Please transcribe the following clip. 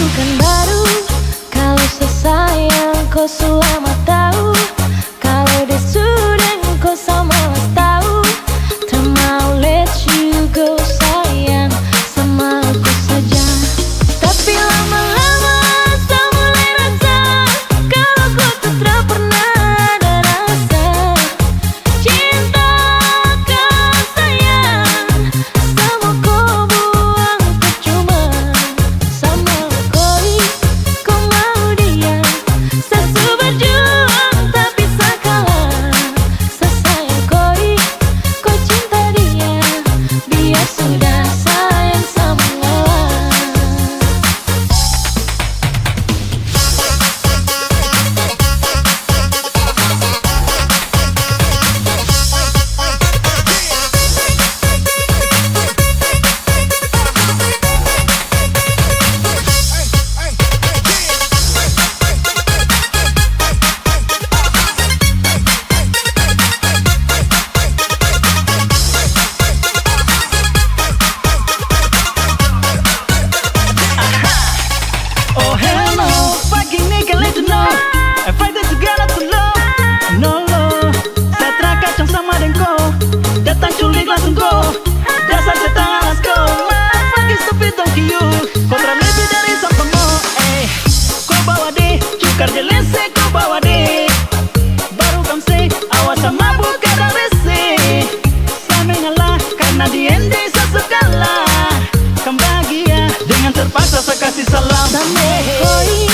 bukan baru. Kalau sesayang kau selama tahu, kalau dia sudah kau sama tahu. Tak mau let you go sayang, sama aku saja. Tapi lama-lama tak mulai rasa kalau kau tak pernah ada rasa cinta kau sayang. Sama kau buang percuma, sama kau mau dia. Satu berjuang tak bisa kalah. Sesayang kau cinta dia, biar sudah sayang sama ngalah. Oh hell no, fucking nigga let you know I fight it together to love. No lo, saya terkacau sama dengko. Datang culik langsung go. Dasar setan alas kau. Fucking stupid donkey you. Kau lebih dari sampai mau. Kau bawa deh, cukar jelese kau bawa deh. Baru kamu say, awas sama buka dan rese. Saya mengalah karena di ende sesekala. Kamu bahagia dengan terpaksa saya kasih salam. Sama koi